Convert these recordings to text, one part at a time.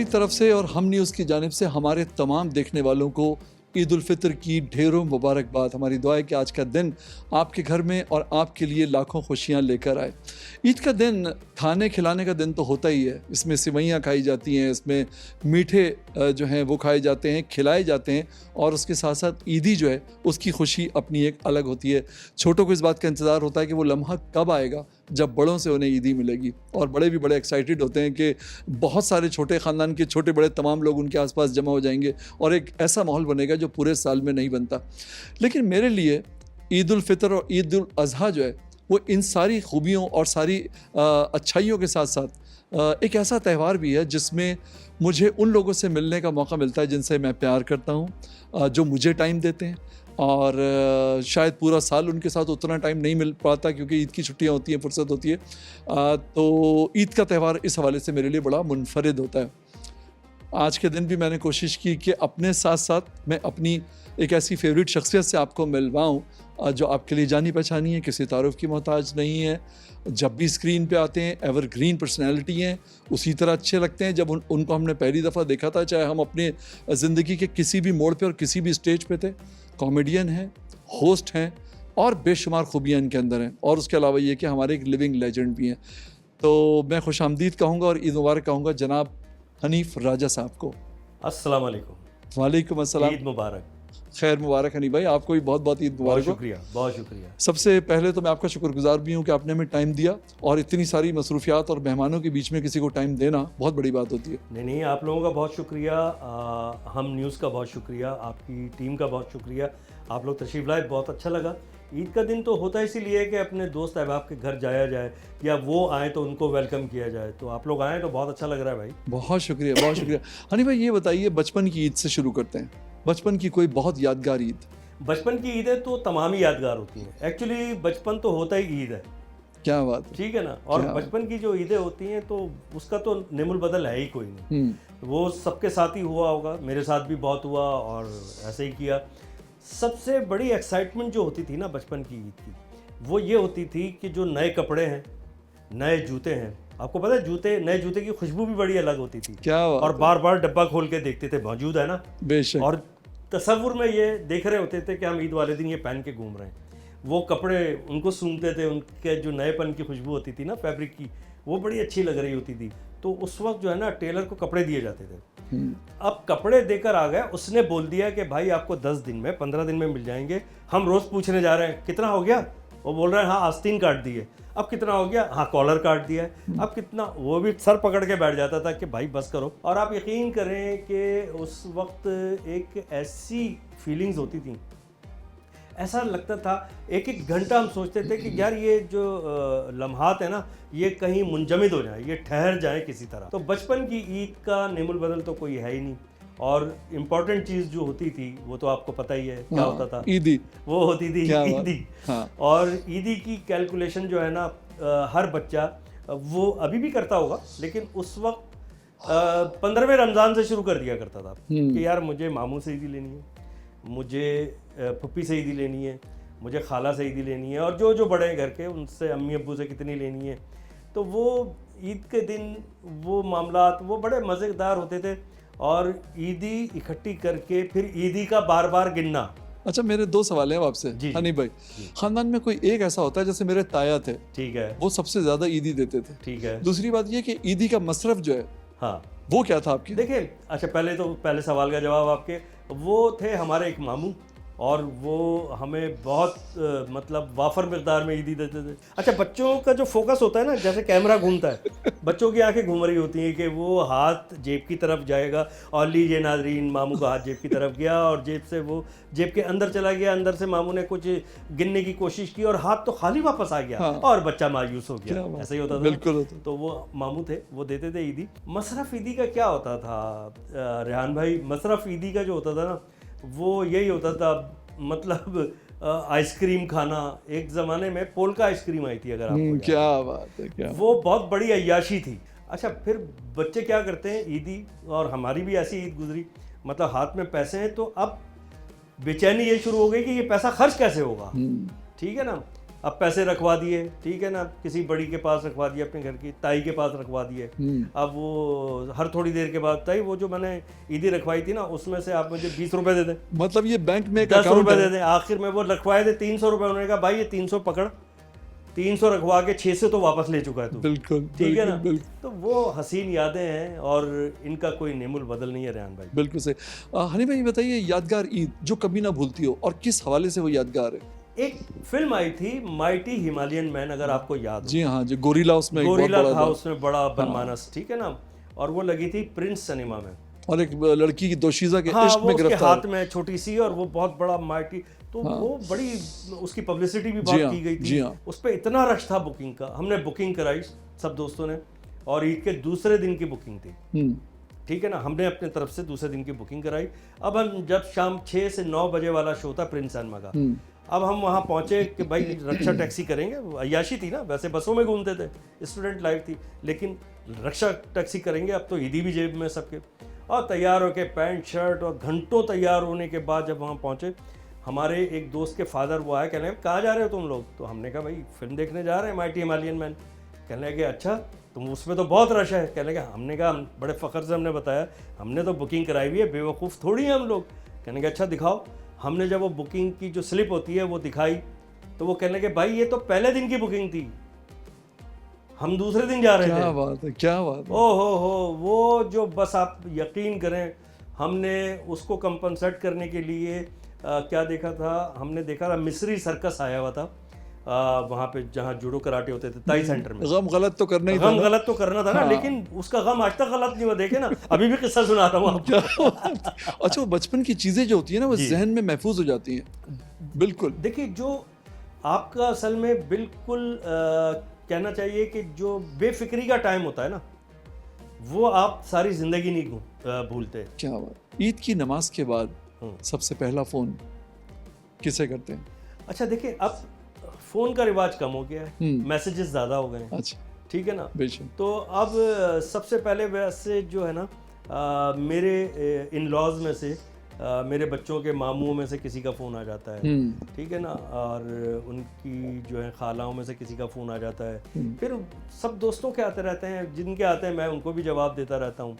तरफ से और हम न्यूज़ की जानिब से हमारे तमाम देखने वालों को ईद उल फितर की ढेरों मुबारकबाद। हमारी दुआ है कि आज का दिन आपके घर में और आपके लिए लाखों खुशियां लेकर आए। ईद का दिन खाने खिलाने का दिन तो होता ही है। इसमें सिवैयाँ खाई जाती हैं, इसमें मीठे जो हैं वो खाए जाते हैं, खिलाए जाते हैं, और उसके साथ साथ ईदी जो है उसकी खुशी अपनी एक अलग होती है। छोटों को इस बात का इंतज़ार होता है कि वो लम्हा कब आएगा जब बड़ों से उन्हें ईदी मिलेगी, और बड़े भी बड़े एक्साइटेड होते हैं कि बहुत सारे छोटे ख़ानदान के छोटे बड़े तमाम लोग उनके आसपास जमा हो जाएंगे और एक ऐसा माहौल बनेगा जो पूरे साल में नहीं बनता। लेकिन मेरे लिए ईद उल फितर और ईद उल अज़हा जो है वो इन सारी खूबियों और सारी अच्छाइयों के साथ साथ एक ऐसा त्यौहार भी है जिसमें मुझे उन लोगों से मिलने का मौका मिलता है जिनसे मैं प्यार करता हूँ, जो मुझे टाइम देते हैं, और शायद पूरा साल उनके साथ उतना टाइम नहीं मिल पाता क्योंकि ईद की छुट्टियां होती हैं, फुर्सत होती है। तो ईद का त्यौहार इस हवाले से मेरे लिए बड़ा मुनफरिद होता है। आज के दिन भी मैंने कोशिश की कि अपने साथ साथ मैं अपनी एक ऐसी फेवरेट शख्सियत से आपको मिलवाऊँ जो आपके लिए जानी पहचानी है, किसी तारुफ की मोहताज नहीं है। जब भी स्क्रीन पे आते हैं एवरग्रीन पर्सनैलिटी हैं, उसी तरह अच्छे लगते हैं जब उनको हमने पहली दफ़ा देखा था, चाहे हम अपने ज़िंदगी के किसी भी मोड़ पे और किसी भी स्टेज पे थे। कॉमेडियन हैं, होस्ट हैं, और बेशुमार खूबियाँ इनके अंदर हैं, और उसके अलावा ये कि हमारे एक लिविंग लेजेंड भी हैं। तो मैं खुश आमदीद कहूँगा और ईद मुबारक कहूँगा जनाब हनीफ राजा साहब को। अस्सलाम वालेकुम। वालेकुम अस्सलाम। ईद मुबारक। खैर मुबारक हनीफ भाई, आपको भी बहुत बहुत ईद मुबारक हो। शुक्रिया, बहुत शुक्रिया। सबसे पहले तो मैं आपका शुक्रगुजार भी हूँ कि आपने हमें टाइम दिया, और इतनी सारी मसरूफियात और मेहमानों के बीच में किसी को टाइम देना बहुत बड़ी बात होती है। नहीं, आप लोगों का बहुत शुक्रिया, हम न्यूज़ का बहुत शुक्रिया, आपकी टीम का बहुत शुक्रिया। आप लोग तशरीफ़ लाए, बहुत अच्छा लगा। ईद का दिन तो होता इसीलिए कि अपने दोस्त अहबाब के घर जाया जाए या वो आए तो उनको वेलकम किया जाए। तो आप लोग आए तो बहुत अच्छा लग रहा है भाई। बहुत शुक्रिया, बहुत शुक्रिया। हनी भाई ये बताइए, बचपन की ईद से शुरू करते हैं। बचपन की कोई बहुत यादगार ईद? बचपन की ईदें तो तमाम ही यादगार होती हैं। एक्चुअली बचपन तो होता ही ईद है। क्या बात है, ठीक है ना। और बचपन की जो ईदें होती हैं तो उसका तो निमुल बदल है ही कोई नहीं। वो सबके साथ ही हुआ होगा, मेरे साथ भी बहुत हुआ और ऐसे ही किया। सबसे बड़ी एक्साइटमेंट जो होती थी ना बचपन की ईद की, वो ये होती थी कि जो नए कपड़े हैं, नए जूते हैं। आपको पता है नए जूते की खुशबू भी बड़ी अलग होती थी। क्या बात और बार बार डब्बा खोल के देखते थे, मौजूद है ना। बेशक। और तसव्वुर में ये देख रहे होते थे कि हम ईद वाले दिन ये पहन के घूम रहे हैं। वो कपड़े उनको सूंघते थे, उनके जो नएपन की खुशबू होती थी ना फैब्रिक की, वो बड़ी अच्छी लग रही होती थी। तो उस वक्त जो है ना टेलर को कपड़े दिए जाते थे। अब कपड़े देकर आ गया, उसने बोल दिया कि भाई आपको 10 दिन में 15 दिन में मिल जाएंगे। हम रोज़ पूछने जा रहे हैं कितना हो गया, वो बोल रहे हैं हाँ आस्तीन काट दिए। अब कितना हो गया, हाँ कॉलर काट दिया है। अब कितना, वो भी सर पकड़ के बैठ जाता था कि भाई बस करो। और आप यकीन करें कि उस वक्त एक ऐसी फीलिंग्स होती थी, ऐसा लगता था एक एक घंटा हम सोचते थे कि यार ये जो लम्हात है ना ये कहीं मुंजमद हो जाए, ये ठहर जाए किसी तरह। तो बचपन की ईद का नेमुल बदल तो कोई है ही नहीं। और इम्पॉर्टेंट चीज़ जो होती थी वो तो आपको पता ही है क्या होता था, ईदी। वो होती थी ईदी। हाँ। और ईदी की कैलकुलेशन जो है ना हर बच्चा वो अभी भी करता होगा, लेकिन उस वक्त 15वें रमज़ान से शुरू कर दिया करता था कि यार मुझे मामू से ईदी लेनी है, मुझे फुप्पी से ईदी लेनी है, मुझे खाला से ईदी लेनी है, और जो जो बड़े हैं घर के उनसे अम्मी अब्बू से कितनी लेनी है। तो वो ईद के दिन वो मामलात वो बड़े मज़ेदार होते थे। और ईदी इकट्ठी करके फिर ईदी का बार बार गिनना। अच्छा, मेरे 2 सवाल हैं आपसे हनी भाई। खानदान में कोई एक ऐसा होता है, जैसे मेरे ताया थे, ठीक है, वो सबसे ज्यादा ईदी देते थे, ठीक है। दूसरी बात ये कि ईदी का मसरफ जो है, हाँ, वो क्या था आपकी? देखिए, अच्छा पहले सवाल का जवाब आपके, वो थे हमारे एक मामू, और वो हमें बहुत मतलब वाफर मिकदार में ईदी देते थे। अच्छा, बच्चों का जो फोकस होता है ना, जैसे कैमरा घूमता है, बच्चों की आंखें घूम रही होती हैं कि वो हाथ जेब की तरफ जाएगा, और लीजिए नाजरीन, मामू का हाथ जेब की तरफ गया और जेब से वो जेब के अंदर चला गया। अंदर से मामू ने कुछ गिनने की कोशिश की और हाथ तो खाली वापस आ गया। हाँ। और बच्चा मायूस हो गया। ऐसा ही होता था। बिल्कुल होता। तो वो मामू थे, वो देते थे ईदी। मसरफ ईदी का क्या होता था रेहान भाई? मसरफ ईदी का जो होता था ना, वो यही होता था, मतलब आइसक्रीम खाना। एक ज़माने में पोल्का आइसक्रीम आई थी, अगर आपको क्या बात है, क्या वो बहुत बड़ी अय्याशी थी। अच्छा, फिर बच्चे क्या करते हैं, ईदी, और हमारी भी ऐसी ईद गुजरी, मतलब हाथ में पैसे हैं तो अब बेचैनी ये शुरू हो गई कि ये पैसा खर्च कैसे होगा, ठीक है ना। अब पैसे रखवा दिए, ठीक है ना, किसी बड़ी के पास रखवा दिए, अपने घर की ताई के पास रखवा दिए। अब वो हर थोड़ी देर के बाद, ताई वो जो मैंने ईदी रखवाई थी ना, उसमें से आप मुझे 20 रुपए दे दें, मतलब ये बैंक में एक 10 अकाउंट रुपए है। दे दें। आखिर में वो रखवाए थे 300 रुपए, उन्होंने कहा भाई ये 300 पकड़, 300 रखवा के 600 तो वापस ले चुका है तू, बिल्कुल ठीक है ना। बिल्कुल तो वो हसीन यादें हैं और इनका कोई नेमुल बदल नहीं है रेहान भाई। बिल्कुल से। हनी भाई बताइए, यादगार ईद जो कभी ना भूलती हो और किस हवाले से वो यादगार है? एक फिल्म आई थी माइटी हिमालयन मैन, अगर आपको याद हो। जी हाँ, जो गोरिल्ला उसमें एक बहुत गोरिल्ला बड़ा था था। उसमें बड़ा बनमानस, ठीक है ना, और वो लगी थी प्रिंस सिनेमा में। और एक लड़की की दोशीजा के हाँ, इश्क वो में उसके गिरफ्तार। हाथ में छोटी सी और वो बहुत बड़ा माइटी, तो वो बड़ी उसकी पब्लिसिटी भी बहुत हाँ, की गई जी थी। हाँ। उस पर इतना रश था बुकिंग का, हमने बुकिंग कराई सब दोस्तों ने, और ईद के दूसरे दिन की बुकिंग थी, हम्म, ठीक है ना। हमने अपने तरफ से दूसरे दिन की बुकिंग कराई। अब हम जब शाम 6 से 9 बजे वाला शो था प्रिंस सिनेमा का, अब हम वहाँ पहुँचे कि भाई रक्षा टैक्सी करेंगे, अय्याशी थी ना, वैसे बसों में घूमते थे, स्टूडेंट लाइफ थी, लेकिन रक्षा टैक्सी करेंगे, अब तो ईदी भी जेब में सबके। और तैयार होके पैंट शर्ट, और घंटों तैयार होने के बाद जब वहाँ पहुँचे, हमारे एक दोस्त के फादर वो आए, कहने लगे कहाँ जा रहे हो तुम लोग? तो हमने कहा भाई फिल्म देखने जा रहे हैं माइटी हिमालयन मैन। कहने लगे अच्छा, तुम उसमें तो बहुत रश है। कहने लगे, हमने कहा बड़े फ़ख्र से हमने बताया हमने तो बुकिंग कराई हुई है, बेवकूफ़ थोड़ी हैं हम लोग। कहने लगे अच्छा दिखाओ। हमने जब वो बुकिंग की जो स्लिप होती है वो दिखाई, तो वो कहने लगे भाई ये तो पहले दिन की बुकिंग थी, हम दूसरे दिन जा रहे थे। क्या बात है, क्या बात है। ओ हो, वो जो बस आप यकीन करें, हमने उसको कंपनसेट करने के लिए क्या देखा था, हमने देखा था मिस्री सर्कस आया हुआ था वहाँ पे जहाँ जूडो कराटे होते थे, ताई सेंटर में। गम गलत तो करना ही था गम ना। गलत तो करना था ना, लेकिन उसका गम आज तक गलत नहीं हुआ, देखे ना, अभी भी किस्सा सुनाता हूँ आपको। क्या बात है। अच्छा, वो बचपन की चीजें जो होती है ना, वो जहन में महफूज हो जाती हैं। बिल्कुल। देखिए, जो आपका असल में बिल्कुल कहना चाहिए कि जो बेफिक्री का टाइम होता है ना, वो आप सारी जिंदगी नहीं भूलते। क्या बात। ईद की नमाज के बाद सबसे पहला फोन किसे करते हैं? अच्छा देखिए, अब फोन का रिवाज कम हो गया है, मैसेजेस ज़्यादा हो गए हैं, अच्छा, ठीक है ना। बेशक। तो अब सबसे पहले वैसे जो है ना, मेरे इन लॉज में से मेरे बच्चों के मामूओं में से किसी का फ़ोन आ जाता है, ठीक है ना, और उनकी जो है खालाओं में से किसी का फ़ोन आ जाता है। फिर सब दोस्तों के आते रहते हैं, जिनके आते हैं मैं उनको भी जवाब देता रहता हूँ।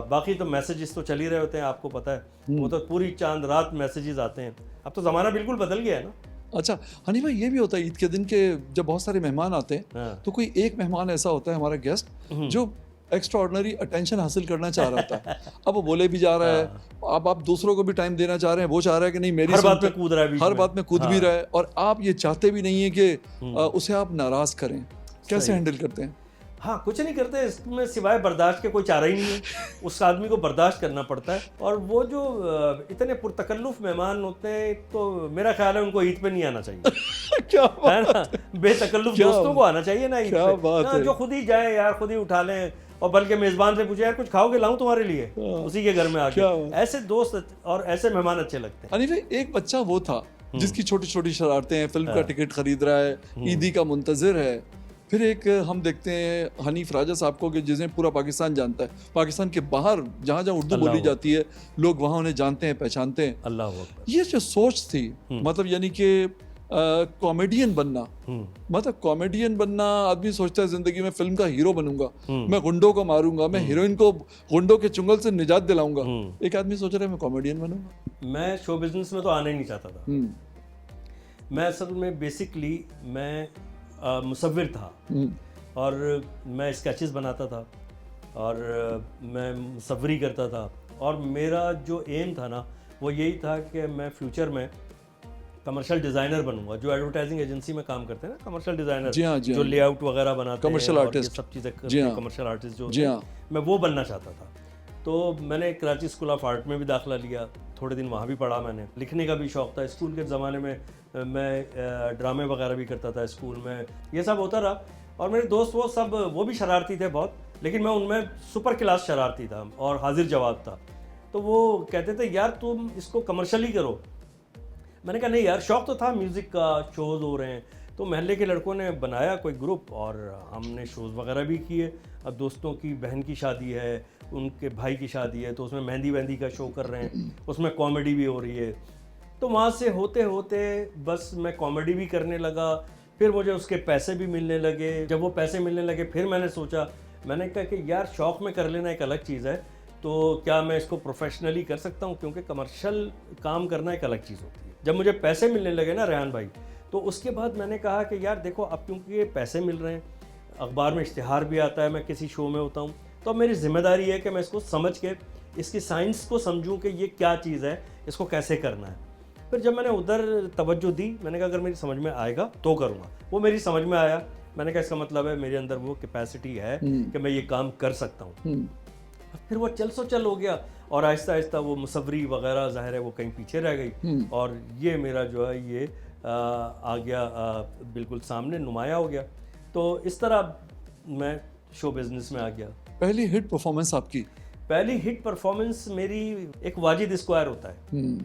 बाकी तो मैसेजेस तो चल ही रहे होते हैं, आपको पता है, वो तो पूरी चांद रात मैसेजेस आते हैं। अब तो ज़माना बिल्कुल बदल गया है ना। अच्छा हनी भाई, ये भी होता है ईद के दिन के जब बहुत सारे मेहमान आते हैं, हाँ। तो कोई एक मेहमान ऐसा होता है हमारा गेस्ट जो एक्स्ट्रा ऑर्डिनरी अटेंशन हासिल करना चाह रहा होता है। अब वो बोले भी जा रहा है, अब आप दूसरों को भी टाइम देना चाह रहे हैं, वो चाह रहा है कि नहीं मेरी हर बात सुनते- में कूद रहा है बीच हर में। बात में कूद भी रहा है, और आप ये चाहते भी नहीं है कि उसे आप नाराज करें। कैसे हैंडल करते हैं? हाँ, कुछ नहीं करते इसमें सिवाय बर्दाश्त के, कोई चारा ही नहीं है। उस आदमी को बर्दाश्त करना पड़ता है। और वो जो इतने पुरतकल्लुफ मेहमान होते हैं, तो मेरा ख्याल है उनको ईद पे नहीं आना चाहिए। क्या है ना, बेतकल्लुफ दोस्तों को आना चाहिए ना ईद क्या पे। बात है। जो खुद ही जाए यार, खुद ही उठा लें, और बल्कि मेजबान से पूछे यार कुछ खाओगे, लाऊं तुम्हारे लिए, उसी के घर में क्या आके। बात। ऐसे दोस्त और ऐसे मेहमान अच्छे लगते हैं। हनी भाई, एक बच्चा वो था जिसकी छोटी छोटी शरारतें हैं, फिल्म का टिकट खरीद रहा है, ईदी का मुंतजिर है। फिर एक हम देखते हैं हनीफ राजा साहब को, कि जिन्हें पूरा पाकिस्तान जानता है, पाकिस्तान के बाहर जहाँ जहाँ उर्दू बोली जाती है, लोग वहाँ उन्हें जानते हैं, पहचानते हैं। अल्लाह हू अकबर। ये जो सोच थी, मतलब यानी कि कॉमेडियन बनना, मतलब कॉमेडियन बनना, आदमी सोचता है जिंदगी में फिल्म का हीरो बनूंगा, मैं गुंडों को मारूंगा, मैं हीरोइन को गुंडों के चुंगल से निजात दिलाऊंगा। एक आदमी सोच रहा है मैं कॉमेडियन बनूंगा। मैं शो बिजनेस में तो आना ही नहीं चाहता था। मैं असल में बेसिकली मैं मुसव्विर था, और मैं स्केचेस बनाता था, और मैं मुसव्वरी करता था, और मेरा जो एम था ना, वो यही था कि मैं फ्यूचर में कमर्शियल डिज़ाइनर बनूंगा। जो एडवर्टाइजिंग एजेंसी में काम करते हैं ना, कमर्शियल डिज़ाइनर, जो लेआउट वगैरह बनाते हैं, कमर्शियल आर्टिस्ट, सब चीज़ें करते हैं, कमर्शियल आर्टिस्ट जो होते हैं, मैं वो बनना चाहता था। तो मैंने कराची स्कूल ऑफ आर्ट में भी दाखिला लिया, थोड़े दिन वहाँ भी पढ़ा मैंने। लिखने का भी शौक़ था, स्कूल के ज़माने में मैं ड्रामे वगैरह भी करता था स्कूल में, ये सब होता रहा। और मेरे दोस्त वो भी शरारती थे बहुत, लेकिन मैं उनमें सुपर क्लास शरारती था और हाजिर जवाब था। तो वो कहते थे यार तुम इसको कमर्शियली करो। मैंने कहा नहीं यार, शौक़ तो था म्यूज़िक का, शोज़ हो रहे हैं। तो महल्ले के लड़कों ने बनाया कोई ग्रुप, और हमने शोज़ वगैरह भी किए। अब दोस्तों की बहन की शादी है, उनके भाई की शादी है, तो उसमें मेहंदी वेहंदी का शो कर रहे हैं, उसमें कॉमेडी भी हो रही है। तो वहाँ से होते होते बस मैं कॉमेडी भी करने लगा, फिर मुझे उसके पैसे भी मिलने लगे। जब वो पैसे मिलने लगे फिर मैंने सोचा, मैंने कहा कि यार शौक़ में कर लेना एक अलग चीज़ है, तो क्या मैं इसको प्रोफेशनली कर सकता हूँ, क्योंकि कमर्शियल काम करना एक अलग चीज़ होती है। जब मुझे पैसे मिलने लगे ना रेहान भाई, तो उसके बाद मैंने कहा कि यार देखो अब क्योंकि ये पैसे मिल रहे हैं, अखबार में इश्तिहार भी आता है, मैं किसी शो में होता हूँ, तो अब मेरी ज़िम्मेदारी है कि मैं इसको समझ के इसकी साइंस को समझूं कि ये क्या चीज़ है, इसको कैसे करना है। फिर जब मैंने उधर तवज्जो दी, मैंने कहा अगर मेरी समझ में आएगा तो करूँगा। वो मेरी समझ में आया, मैंने कहा इसका मतलब है मेरे अंदर वो कैपेसिटी है कि मैं ये काम कर सकता हूँ। फिर वो चल सो चल हो गया, और आहिस्ता आहिस्ता वो मुसव्वरी वगैरह ज़ाहिर है वो कहीं पीछे रह गई, और ये मेरा जो है ये आ गया बिल्कुल सामने नुमाया हो गया। तो इस तरह मैं शो बिज़नेस में आ गया। पहली हिट परफॉर्मेंस आपकी? पहली हिट परफॉर्मेंस मेरी एक वाजिद स्क्वायर होता है,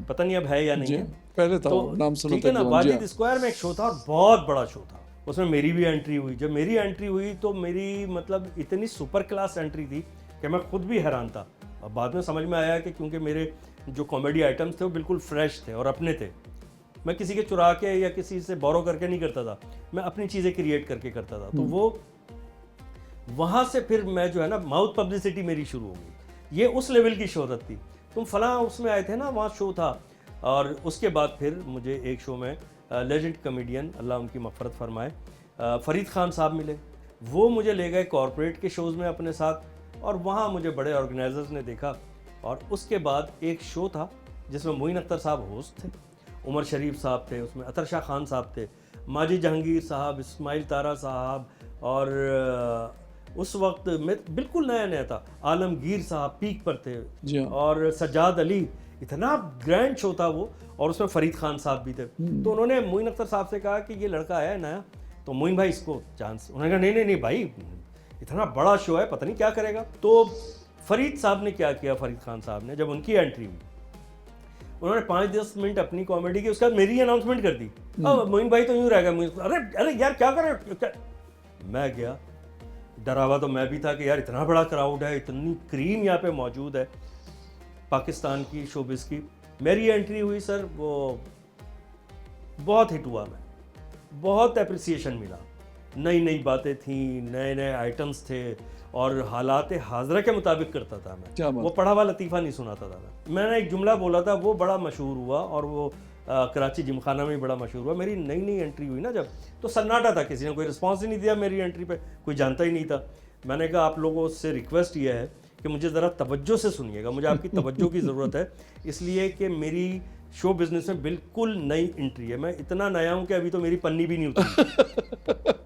पता नहीं अब है या नहीं है, पहले था तो नाम सुना ठीक है था ना। जवान, वाजिद स्क्वायर में एक शो था और बहुत बड़ा शो था, उसमें मेरी भी एंट्री हुई। जब मेरी एंट्री हुई तो मेरी मतलब इतनी सुपर क्लास एंट्री थी कि मैं खुद भी हैरान था। अब बाद में समझ में आया कि क्योंकि मेरे जो कॉमेडी आइटम्स थे वो बिल्कुल फ्रेश थे और अपने थे, मैं किसी के चुरा के या किसी से बोरो करके नहीं करता था, मैं अपनी चीज़ें क्रिएट करके करता था। तो वो वहाँ से फिर मैं जो है ना माउथ पब्लिसिटी मेरी शुरू हो गई। ये उस लेवल की शोहरत थी, तुम फलां उसमें आए थे ना, वहाँ शो था। और उसके बाद फिर मुझे एक शो में लेजेंड कॉमेडियन, अल्लाह उनकी मग़फ़रत फरमाए, फ़रीद ख़ान साहब मिले। वो मुझे ले गए कॉरपोरेट के शोज़ में अपने साथ, और वहाँ मुझे बड़े ऑर्गेनाइजर्स ने देखा। और उसके बाद एक शो था जिसमें मोइन अख्तर साहब होस्ट थे, उमर शरीफ साहब थे उसमें, अतर शाह खान साहब थे, माजिद जहांगीर साहब, इस्माइल तारा साहब, और उस वक्त मैं बिल्कुल नया नया था, आलमगीर साहब पीक पर थे, और सज्जाद अली। इतना ग्रैंड शो था वो, और उसमें फ़रीद ख़ान साहब भी थे। तो उन्होंने मोइन अख्तर साहब से कहा कि ये लड़का है नया, तो मोइन भाई इसको चांस। उन्होंने कहा नहीं भाई, इतना बड़ा शो है, पता नहीं क्या करेगा। तो फ़रीद साहब ने क्या किया, फ़रीद ख़ान साहब ने जब उनकी एंट्री हुई, उन्होंने 5-10 मिनट अपनी कॉमेडी की, उसके बाद मेरी अनाउंसमेंट कर दी। मोइन भाई तो यूँ रह गया, अरे यार क्या करें। मैं गया, डरा हुआ तो मैं भी था कि यार इतना बड़ा क्राउड है, इतनी क्रीम यहाँ पे मौजूद है पाकिस्तान की शोबिस की। मेरी एंट्री हुई सर, वो बहुत हिट हुआ, मैं बहुत अप्रिसिएशन मिला, नई नई बातें थी, नए नए आइटम्स थे, और हालात हाज़रा के मुताबिक करता था मैं, वो पढ़ा हुआ लतीफ़ा नहीं सुनाता था मैंने एक जुमला बोला था, वो बड़ा मशहूर हुआ, और वो कराची जिमखाना में बड़ा मशहूर हुआ। मेरी नई नई एंट्री हुई ना जब, तो सन्नाटा था, किसी ने कोई रिस्पॉन्स ही नहीं दिया मेरी एंट्री पे, कोई जानता ही नहीं था। मैंने कहा आप लोगों से रिक्वेस्ट ये है कि मुझे ज़रा तवज्जो से सुनिएगा, मुझे आपकी तवज्जो की ज़रूरत है, इसलिए कि मेरी शो बिज़नेस में बिल्कुल नई एंट्री है, मैं इतना नया हूँ कि अभी तो मेरी पन्नी भी नहीं उतरी।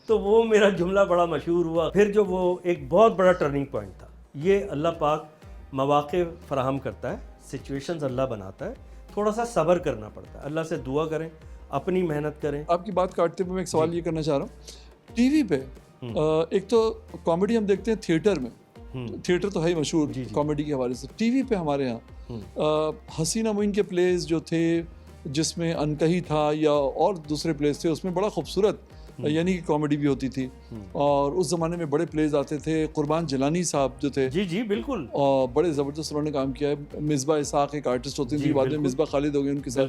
तो वो मेरा जुमला बड़ा मशहूर हुआ। फिर जो वो एक बहुत बड़ा टर्निंग पॉइंट था, ये अल्लाह पाक मौक़े फ़राहम करता है, सिचुएशंस अल्लाह बनाता है, थोड़ा सा सब्र करना पड़ता है, अल्लाह से दुआ करें, अपनी मेहनत करें। आपकी बात काटते हुए मैं एक सवाल ये करना चाह रहा हूँ, टीवी पे एक तो कॉमेडी हम देखते हैं थिएटर में, थिएटर तो है ही मशहूर कॉमेडी के हवाले से, टीवी पे हमारे यहाँ हसीना मोइन के प्लेस जो थे, जिसमें अनकही था या और दूसरे प्लेस थे, उसमें बड़ा खूबसूरत यानी कि कॉमेडी भी होती थी। और उस ज़माने में बड़े प्लेज आते थे, कुर्बान जिलानी साहब जो थे, जी जी बिल्कुल, और बड़े ज़बरदस्त उन्होंने काम किया है। मिसबा इसाक एक आर्टिस्ट होती थी, बाद में मिसबा खालिद हो गई उनके साथ।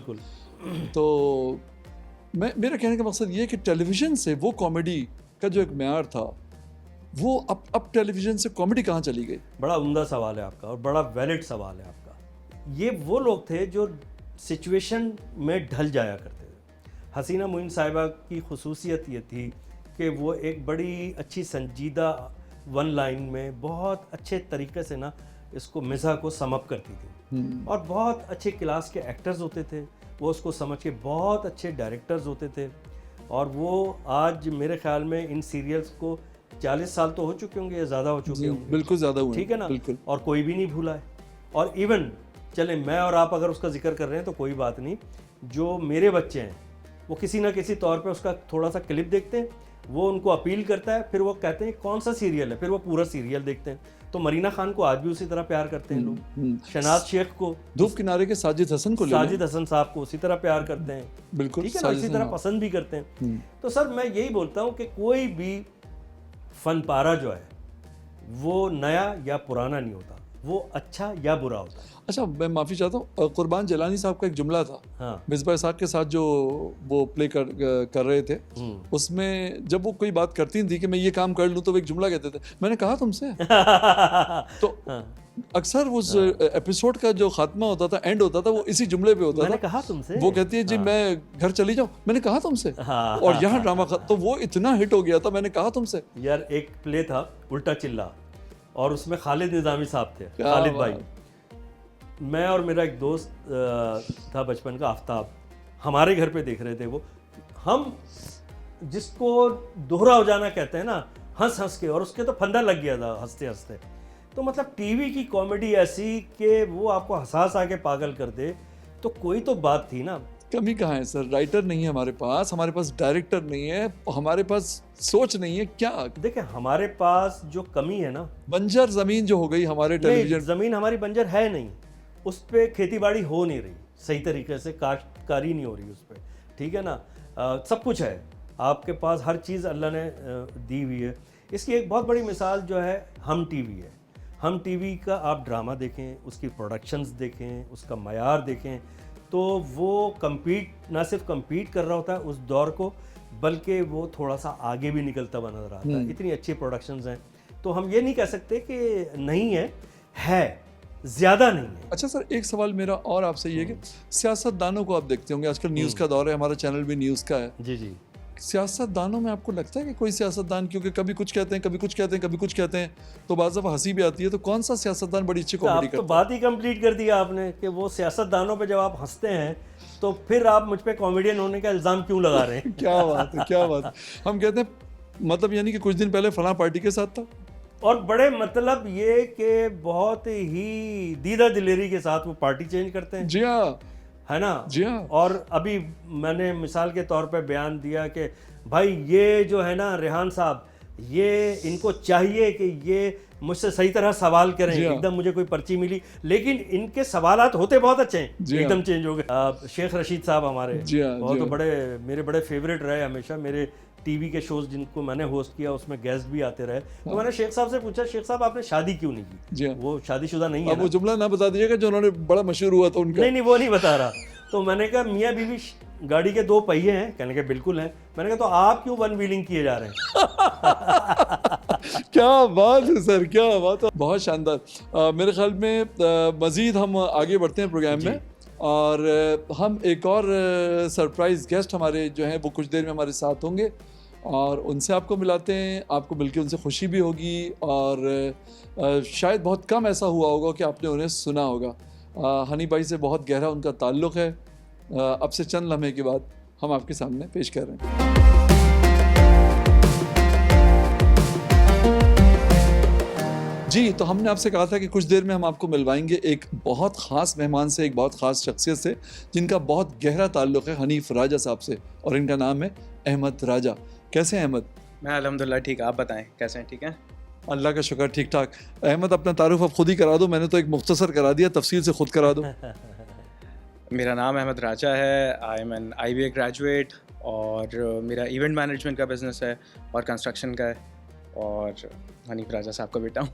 तो मेरा कहने का मकसद ये है कि टेलीविज़न से वो कॉमेडी का जो एक म्यार था, वो अब टेलीविज़न से कॉमेडी कहाँ चली गई? बड़ा उम्दा सवाल है आपका, और बड़ा वैलिड सवाल है आपका। ये वो लोग थे जो सिचुएशन में ढल जाया करते थे। हसीना मोइन साहिबा की खुसूसियत ये थी कि वो एक बड़ी अच्छी संजीदा वन लाइन में बहुत अच्छे तरीके से ना इसको मिज़ाह को सम अप करती थी, और बहुत अच्छे क्लास के एक्टर्स होते थे, वो उसको समझ के बहुत अच्छे डायरेक्टर्स होते थे। और वो आज मेरे ख्याल में इन सीरियल्स को 40 साल तो हो चुके होंगे या ज़्यादा हो चुके होंगे, बिल्कुल ज़्यादा हुए, ठीक है ना, बिल्कुल। और कोई भी नहीं भूला है। और इवन चले मैं और आप अगर उसका जिक्र कर रहे हैं तो कोई बात नहीं, जो मेरे बच्चे हैं वो किसी ना किसी तौर पे उसका थोड़ा सा क्लिप देखते हैं, वो उनको अपील करता है, फिर वो कहते हैं कौन सा सीरियल है, फिर वो पूरा सीरियल देखते हैं। तो मरीना खान को आज भी उसी तरह प्यार करते हैं लोग, शहनाज शेख को, धूप किनारे के साजिद हसन को, साजिद हसन साहब को उसी तरह प्यार करते हैं, बिल्कुल, ठीक है ना, इसी तरह पसंद भी करते हैं। तो सर मैं यही बोलता हूँ कि कोई भी फन पारा जो है वो नया या पुराना नहीं होता, वो अच्छा या बुरा होता है। अच्छा, मैं माफ़ी चाहता हूँ, कुर्बान जलानी साहब का एक जुमला था हाँ। मिसबा साहब के साथ जो वो प्ले कर रहे थे, उसमें जब वो कोई बात करती थी कि मैं ये काम कर लूँ तो वो एक जुमला कहते थे, मैंने कहा तुमसे। तो अक्सर उस एपिसोड का जो खात्मा होता था, एंड होता था, वो इसी जुमले पे होता मैंने था। कहा तुमसे। वो कहती है जी मैं घर चली जाऊँ, मैंने कहा तुमसे। हाँ, और यहाँ ड्रामा तो वो इतना हिट हो गया था, मैंने कहा तुमसे। यार एक प्ले था उल्टा चिल्ला, और उसमें खालिद निजामी साहब थे, क्या खालिद बात। भाई। मैं और मेरा एक दोस्त था बचपन का, आफ्ताब, हमारे घर पे देख रहे थे वो। हम जिसको दोहरा हो जाना कहते हैं ना, हंस हंस के, और उसके तो फंदा लग गया था हंसते हंसते। तो मतलब टीवी की कॉमेडी ऐसी कि वो आपको हंसा हंसा के पागल कर दे, तो कोई तो बात थी ना। कमी कहाँ है सर? राइटर नहीं है हमारे पास डायरेक्टर नहीं है, हमारे पास सोच नहीं है। क्या देखिए, हमारे पास जो कमी है ना, बंजर जमीन जो हो गई हमारे नहीं, टेलीविजन। जमीन हमारी बंजर है नहीं, उस पर खेती बाड़ी हो नहीं रही सही तरीके से, काश्तकारी नहीं हो रही उस पर, ठीक है ना। सब कुछ है आपके पास, हर चीज़ अल्लाह ने दी हुई है। इसकी एक बहुत बड़ी मिसाल जो है हम टीवी है। हम टीवी का आप ड्रामा देखें, उसकी प्रोडक्शंस देखें, उसका मयार देखें, तो वो ना सिर्फ कम्पीट कर रहा होता है उस दौर को, बल्कि वो थोड़ा सा आगे भी निकलता हुआ नजर आता है। इतनी अच्छी प्रोडक्शंस हैं, तो हम ये नहीं कह सकते कि नहीं है, ज़्यादा नहीं है। अच्छा सर, एक सवाल मेरा और आपसे ये कि सियासतदानों को आप देखते होंगे, आजकल न्यूज़ का दौर है, हमारा चैनल भी न्यूज़ का है। जी जी। सियासतदानों में आपको लगता है कि कोई सियासतदान, क्योंकि कभी कुछ कहते हैं, कभी कुछ कहते हैं, कभी कुछ कहते हैं, तो बाज़ दफ़ा हंसी भी आती है, तो कौन सा सियासतदान बड़ी अच्छी कॉमेडी आप तो करता बात ही कंप्लीट कर दिया आपने कि वो सियासतदानों पे जब आप हंसते हैं तो फिर आप मुझ पे कॉमेडियन होने का इल्ज़ाम क्यों लगा रहे हैं? है? क्या बात है, क्या बात है। हम कहते हैं मतलब यानी कि कुछ दिन पहले फलां पार्टी के साथ था। और बड़े मतलब ये कि बहुत ही दीदा दिलेरी के साथ वो पार्टी चेंज करते हैं, जी हाँ, है ना। जी हाँ। और अभी मैंने मिसाल के तौर पे बयान दिया कि भाई ये जो है ना रेहान साहब, ये इनको चाहिए कि ये मुझसे सही तरह सवाल करें। जी हाँ। एकदम मुझे कोई पर्ची मिली, लेकिन इनके सवालात होते बहुत अच्छे हैं, जी हाँ। एकदम चेंज हो गए। शेख रशीद साहब हमारे जी हाँ, बहुत जी हाँ। बड़े, मेरे बड़े फेवरेट रहे हमेशा। मेरे टीवी के शोज जिनको मैंने होस्ट किया उसमें गेस्ट भी आते रहे। तो मैंने शेख साहब से पूछा, शेख साहब आपने शादी क्यों नहीं की? जी हाँ। वो शादीशुदा नहीं है अब ना? वो जुमला ना बता दीजिएगा जो उन्होंने बड़ा मशहूर हुआ था उनका। नहीं, वो नहीं बता रहा। तो मैंने कहा मियाँ बीवी गाड़ी के 2 पहिए हैं? कहने के बिल्कुल हैं। मैंने कहा तो आप क्यों वन व्हीलिंग किए जा रहे हैं? क्या बात है सर, क्या बात है, बहुत शानदार। मेरे ख्याल में मज़ीद हम आगे बढ़ते हैं प्रोग्राम में, और हम एक और सरप्राइज़ गेस्ट हमारे जो हैं वो कुछ देर में हमारे साथ होंगे, और उनसे आपको मिलाते हैं। आपको मिलकर उनसे खुशी भी होगी, और शायद बहुत कम ऐसा हुआ होगा कि आपने उन्हें सुना होगा। हनी भाई से बहुत गहरा उनका ताल्लुक़ है। अब से चंद लम्हे के बाद हम आपके सामने पेश कर रहे हैं। जी, तो हमने आपसे कहा था कि कुछ देर में हम आपको मिलवाएंगे एक बहुत ख़ास मेहमान से, एक बहुत ख़ास शख्सियत से, जिनका बहुत गहरा ताल्लुक़ है हनीफ राजा साहब से, और इनका नाम है अहमद राजा। कैसे हैं अहमद? मैं अल्हम्दुलिल्लाह ठीक, आप बताएं कैसे हैं? ठीक हैं, अल्लाह का शुक्र, ठीक ठाक। अहमद, अपना तारुफ अब खुद ही करा दो, मैंने तो एक मुख्तसर करा दिया, तफसील से खुद करा दो। मेरा नाम अहमद राजा है। I am an IBA graduate, और मेरा इवेंट मैनेजमेंट का बिज़नेस है और कंस्ट्रक्शन का है, और हनीफ राजा साहब का बेटा हूँ।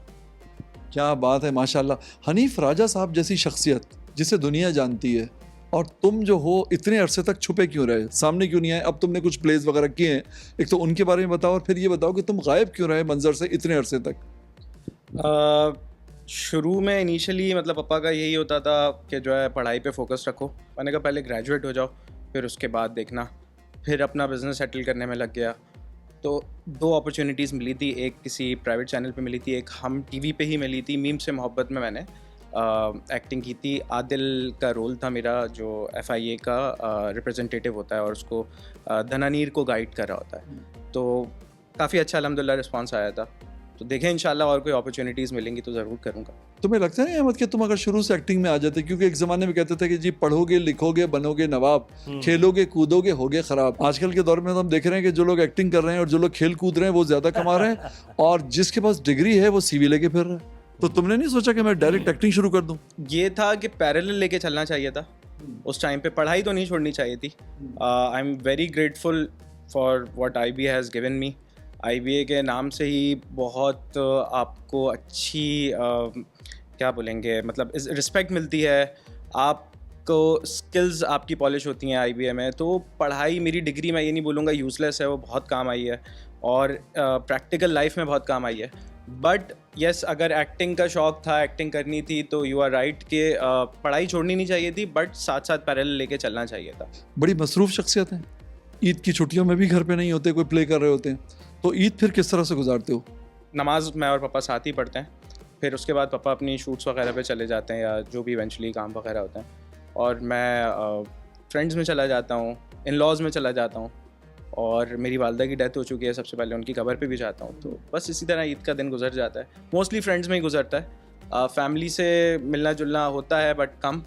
क्या बात है, माशाल्लाह। हनीफ राजा साहब जैसी शख्सियत जिसे दुनिया जानती है, और तुम जो हो इतने अरसे तक छुपे क्यों रहे, सामने क्यों नहीं आए? अब तुमने कुछ प्लेस वगैरह किए हैं, एक तो उनके बारे में बताओ, और फिर ये बताओ कि तुम गायब क्यों रहे मंजर से इतने अरसे तक? शुरू में इनिशियली मतलब पापा का यही होता था कि जो है पढ़ाई पे फोकस रखो। मैंने कहा पहले ग्रेजुएट हो जाओ, फिर उसके बाद देखना। फिर अपना बिज़नेस सेटल करने में लग गया। तो 2 अपॉर्चुनिटीज़ मिली थी, एक किसी प्राइवेट चैनल पे मिली थी, एक हम टीवी पे ही मिली थी। मीम से मोहब्बत में मैंने एक्टिंग की थी। आदिल का रोल था मेरा, जो FIA का रिप्रेजेंटेटिव होता है और उसको धनानीर को गाइड कर रहा होता है। तो काफ़ी अच्छा अल्हम्दुलिल्लाह रिस्पांस आया था। तो देखें इंशाल्लाह और कोई अपॉर्चुनिटीज़ मिलेंगी तो ज़रूर करूँगा। तुम्हें लगता है अहमद कि तुम अगर शुरू से एक्टिंग में आ जाते, क्योंकि एक ज़माने में कहते थे कि जी पढ़ोगे लिखोगे बनोगे नवाब, खेलोगे कूदोगे होगे ख़राब। आजकल के दौर में तो हम देख रहे हैं कि जो लोग एक्टिंग कर रहे हैं और जो लोग खेल कूद रहे हैं वो ज़्यादा कमा रहे हैं, और जिसके पास डिग्री है वो CV लेके फिर रहा है। तो तुमने नहीं सोचा कि मैं डायरेक्ट एक्टिंग शुरू कर दूँ? ये था कि पैरेलल लेके चलना चाहिए था उस टाइम पे, पढ़ाई तो नहीं छोड़नी चाहिए थी। I am very grateful for what IBA has given me. IBA के नाम से ही बहुत आपको अच्छी क्या बोलेंगे, मतलब रिस्पेक्ट मिलती है आपको, स्किल्स आपकी पॉलिश होती हैं IBA में। तो पढ़ाई, मेरी डिग्री मैं ये नहीं बोलूँगा यूज़लेस है, वो बहुत काम आई है और प्रैक्टिकल लाइफ में बहुत काम आई है। बट यस, अगर एक्टिंग का शौक़ था, एक्टिंग करनी थी, तो यू आर राइट कि पढ़ाई छोड़नी नहीं चाहिए थी, बट साथ साथ पैरेलल लेके चलना चाहिए था। बड़ी मसरूफ़ शख्सियत हैं, ईद की छुट्टियों में भी घर पे नहीं होते, कोई प्ले कर रहे होते हैं, तो ईद फिर किस तरह से गुजारते हो? नमाज मैं और पापा साथ ही पढ़ते हैं, फिर उसके बाद पापा अपनी शूट्स वगैरह पे चले जाते हैं या जो भी इवेंचुअली काम वगैरह होते हैं, और मैं फ्रेंड्स में चला जाता हूँ, इन लॉज में चला जाता हूँ, और मेरी वालदा की डेथ हो चुकी है, सबसे पहले उनकी कब्र पे भी जाता हूँ। तो बस इसी तरह ईद का दिन गुजर जाता है, मोस्टली फ्रेंड्स में ही गुजरता है। फैमिली से मिलना जुलना होता है बट कम,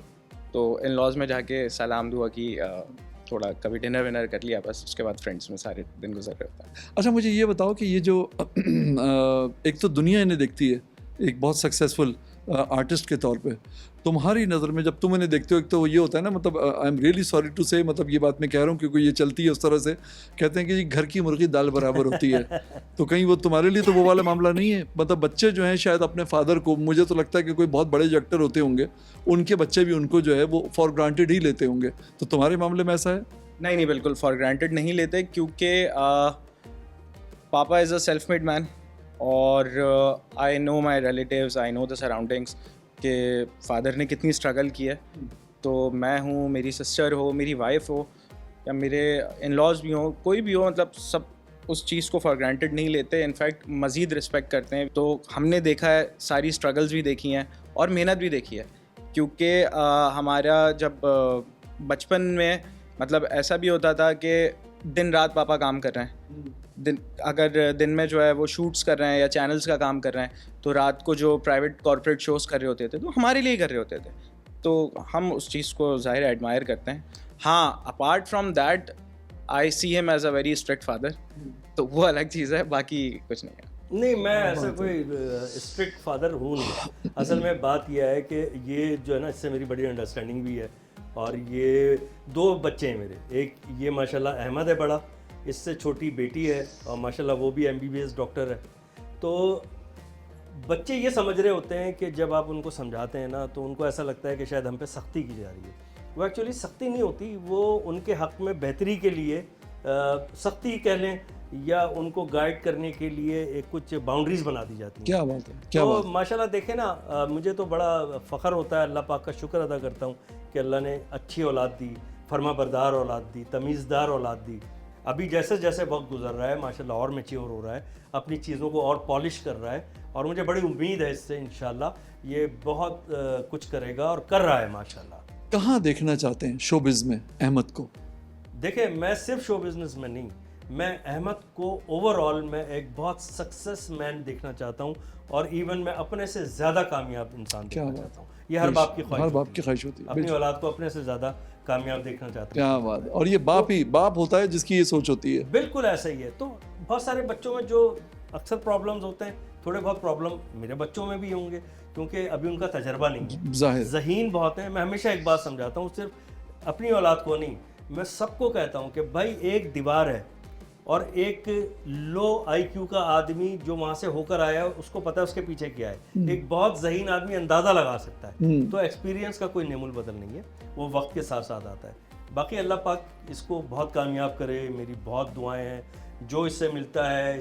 तो इन लॉज में जाके सलाम दुआ की, थोड़ा कभी डिनर विनर कर लिया, बस उसके बाद फ्रेंड्स में सारे दिन गुजर रहे होता है। अच्छा, मुझे ये बताओ कि ये जो एक तो दुनिया इन्हें देखती है एक बहुत सक्सेसफुल आर्टिस्ट के तौर पे, तुम्हारी नज़र में जब तुम इन्हें देखते हो, एक तो ये होता है ना, मतलब I am really sorry to say, मतलब ये बात मैं कह रहा हूँ क्योंकि ये चलती है उस तरह से, कहते हैं कि जी घर की मुर्गी दाल बराबर होती है, तो कहीं वो तुम्हारे लिए तो वो वाला मामला नहीं है? मतलब बच्चे जो हैं शायद अपने फादर को, मुझे तो लगता है कि कोई बहुत बड़े जो एक्टर होते होंगे उनके बच्चे भी उनको जो है वो फॉर ग्रांटेड ही लेते होंगे, तो तुम्हारे मामले में ऐसा है? नहीं, बिल्कुल फॉर ग्रांटेड नहीं लेते, क्योंकि पापा is a self made man, और I know my relatives, I know the surroundings कि फादर ने कितनी स्ट्रगल की है। तो मैं हूँ, मेरी सिस्टर हो, मेरी वाइफ हो, या मेरे इन लॉज भी हों, कोई भी हो, मतलब सब उस चीज़ को फॉर ग्रांटेड नहीं लेते, इनफैक्ट मज़ीद रिस्पेक्ट करते हैं। तो हमने देखा है, सारी स्ट्रगल्स भी देखी हैं और मेहनत भी देखी है, क्योंकि हमारा जब बचपन में मतलब ऐसा भी होता था कि दिन रात पापा काम कर रहे हैं, अगर दिन में जो है वो शूट्स कर रहे हैं या चैनल्स का काम कर रहे हैं, तो रात को जो प्राइवेट कॉर्पोरेट शोज़ कर रहे होते थे, तो हमारे लिए कर रहे होते थे, तो हम उस चीज़ को ज़ाहिर एडमायर करते हैं। हाँ, apart from that I see him as a very strict father, तो वो अलग चीज़ है, बाकी कुछ नहीं है। नहीं, मैं ऐसा कोई स्ट्रिक्ट फादर हूँ नहीं। असल में बात यह है कि ये जो है ना, इससे मेरी बड़ी अंडरस्टैंडिंग भी है, और ये 2 बच्चे हैं मेरे, एक ये माशाल्लाह अहमद है बड़ा, इससे छोटी बेटी है और माशाल्लाह वो भी MBBS डॉक्टर है। तो बच्चे ये समझ रहे होते हैं कि जब आप उनको समझाते हैं ना, तो उनको ऐसा लगता है कि शायद हम पे सख्ती की जा रही है। वो एक्चुअली सख्ती नहीं होती, वो उनके हक़ में बेहतरी के लिए सख्ती कह लें या उनको गाइड करने के लिए एक कुछ बाउंड्रीज़ बना दी जाती हैं। क्या बात है, क्या तो बात है। माशाल्लाह देखें ना, मुझे तो बड़ा फ़ख्र होता है, अल्लाह पाक का शुक्र अदा करता हूँ कि अल्लाह ने अच्छी औलाद दी, फर्माबरदार औलाद दी, तमीज़दार औलाद दी। अभी जैसे जैसे वक्त गुजर रहा है माशाल्लाह और मैच्योर हो रहा है, अपनी चीज़ों को और पॉलिश कर रहा है, और मुझे बड़ी उम्मीद है इससे इंशाल्लाह ये बहुत कुछ करेगा और कर रहा है माशाल्लाह। कहाँ देखना चाहते हैं शोबिज़ में अहमद को? देखिए, मैं सिर्फ शो बिज़नेस में नहीं, मैं अहमद को ओवरऑल मैं एक बहुत सक्सेस मैन देखना चाहता हूँ, और इवन मैं अपने से ज़्यादा कामयाब इंसान देखना चाहता हूँ। ये हर बाप की ख्वाहिश, हर बाप की ख्वाहिश होती है, अपनी औलाद को अपने से ज़्यादा कामयाब देखना चाहता हूँ। क्या बात है। और ये बाप होता है जिसकी ये सोच होती है। बिल्कुल ऐसा ही है। तो बहुत सारे बच्चों में जो अक्सर प्रॉब्लम्स होते हैं, थोड़े बहुत प्रॉब्लम मेरे बच्चों में भी होंगे, क्योंकि अभी उनका तजर्बा नहीं है, जाहिर। ज़हीन बहुत है। मैं हमेशा एक बात समझाता हूँ, सिर्फ अपनी औलाद को नहीं, मैं सबको कहता हूँ कि भाई एक दीवार है और एक लो IQ का आदमी जो वहाँ से होकर आया है उसको पता है उसके पीछे क्या है। एक बहुत ज़हीन आदमी अंदाज़ा लगा सकता है। तो एक्सपीरियंस का कोई नेमुल बदल नहीं है, वो वक्त के साथ साथ आता है। बाकी अल्लाह पाक इसको बहुत कामयाब करे, मेरी बहुत दुआएं हैं। जो इससे मिलता है,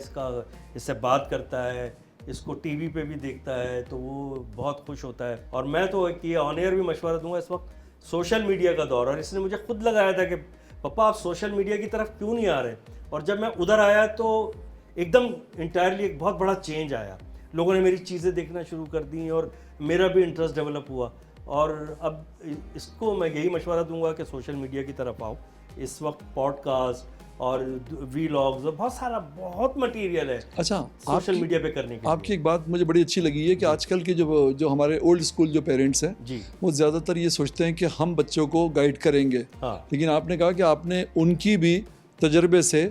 इससे बात करता है, इसको टीवी पे भी देखता है, तो वो बहुत खुश होता है। और मैं तो एक ये ऑन एयर भी मशवरा दूंगा, इस वक्त सोशल मीडिया का दौर, और इसने मुझे खुद लगाया था कि पापा आप सोशल मीडिया की तरफ क्यों नहीं आ रहे। और जब मैं उधर आया तो एकदम इंटायरली एक बहुत बड़ा चेंज आया, लोगों ने मेरी चीज़ें देखना शुरू कर दी और मेरा भी इंटरेस्ट डेवलप हुआ। और अब इसको मैं यही मशवरा दूंगा कि सोशल मीडिया की तरफ आओ। इस वक्त पॉडकास्ट और वीलॉग्स और बहुत मटेरियल है अच्छा सोशल मीडिया पे करने के आपकी एक बात मुझे बड़ी अच्छी लगी है कि आजकल के जो हमारे ओल्ड स्कूल जो पेरेंट्स हैं जी, वो ज़्यादातर ये सोचते हैं कि हम बच्चों को गाइड करेंगे। हाँ, लेकिन आपने कहा कि आपने उनकी भी तजर्बे से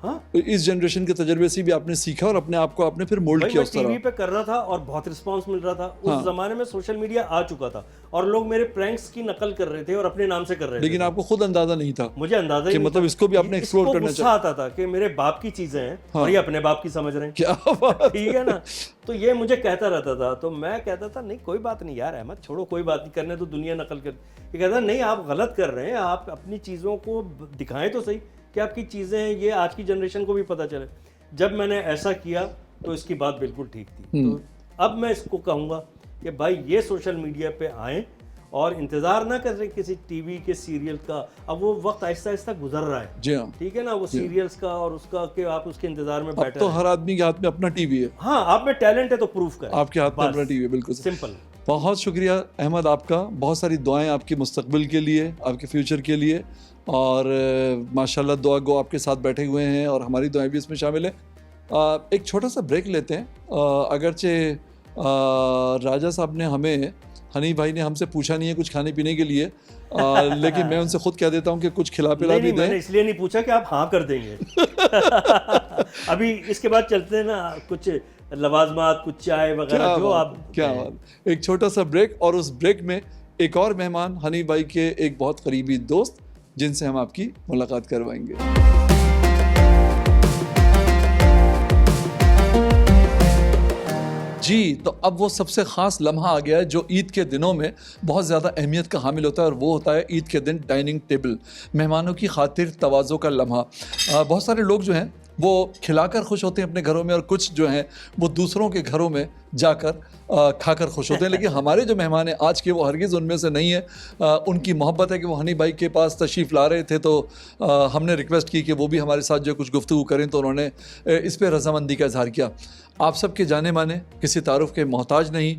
हाँ। इस जनरेशन के तजर्बे से भी आपने सीखा और अपने आप को आपने फिर मोल्ड भाई किया मैं उस तरह। टीवी पे कर रहा था और बहुत रिस्पांस मिल रहा था। हाँ। उस जमाने में सोशल मीडिया आ चुका था और लोग मेरे प्रैंक्स की नकल कर रहे थे और अपने नाम से कर रहे लेकिन थे। आपको खुद अंदाजा नहीं था मुझे अंदाजा ही कि नहीं मतलब था। इसको भी आपने एक्सप्लोर करना गुस्सा आता था कि मेरे बाप की चीजें हैं और ये अपने बाप की समझ रहे हैं। क्या बात। ठीक है ना। तो ये मुझे कहता रहता था, तो मैं कहता था नहीं कोई बात नहीं यार अहमद, छोड़ो कोई बात नहीं, करने तो दुनिया नकल कर। ये कहता नहीं आप गलत कर रहे हैं, आप अपनी चीज़ों को दिखाएं तो सही कि आपकी चीज़ें हैं, ये आज की जनरेशन को भी पता चले। जब मैंने ऐसा किया तो इसकी बात बिल्कुल ठीक थी। तो अब मैं इसको कहूँगा कि भाई ये सोशल मीडिया पे आएँ और इंतज़ार ना करें किसी टीवी के सीरियल का। अब वो वक्त आहिस्ता आहिस्ता गुजर रहा है, जी हाँ। ठीक है ना, वो सीरियल्स का और उसका कि आप उसके इंतजार में अब बैठे तो रहें। हर आदमी के हाथ में अपना टीवी है। हाँ, आप में टैलेंट है तो प्रूफ करें। आपके हाथ में बस। अपना टीवी है, बिल्कुल सिंपल। बहुत शुक्रिया अहमद आपका, बहुत सारी दुआएं आपके मुस्तकबिल के लिए, आपके फ्यूचर के लिए, और माशाल्लाह दुआ गो आपके साथ बैठे हुए हैं और हमारी दुआएं भी इसमें शामिल है। एक छोटा सा ब्रेक लेते हैं। अगरचे राजा साहब ने हमें, हनी भाई ने हमसे पूछा नहीं है कुछ खाने पीने के लिए, लेकिन मैं उनसे खुद कह देता हूँ कि कुछ खिला पिला भी दें। मैंने इसलिए नहीं पूछा कि आप हाँ कर देंगे। अभी इसके बाद चलते हैं ना, कुछ लवाजमात, कुछ चाय वगैरह जो आप। क्या बात। एक छोटा सा ब्रेक, और उस ब्रेक में एक और मेहमान हनी भाई के एक बहुत करीबी दोस्त जिनसे हम आपकी मुलाकात करवाएंगे। जी, तो अब वो सबसे ख़ास लम्हा आ गया है जो ईद के दिनों में बहुत ज़्यादा अहमियत का हामिल होता है, और वो होता है ईद के दिन डाइनिंग टेबल, मेहमानों की खातिर तवाज़ो का लम्हा। बहुत सारे लोग जो हैं वो खिलाकर खुश होते हैं अपने घरों में, और कुछ जो हैं वो दूसरों के घरों में जाकर खाकर खुश होते हैं। लेकिन हमारे जो मेहमान हैं आज के, वो हरगिज़ उनमें से नहीं है। उनकी मोहब्बत है कि वो हनी भाई के पास तशरीफ़ ला रहे थे, तो हमने रिक्वेस्ट की कि वो भी हमारे साथ जो कुछ गुफ्तगू करें, तो उन्होंने इस पर रज़ामंदी का इज़हार किया। आप सबके जाने माने, किसी तारुफ़ के मोहताज नहीं,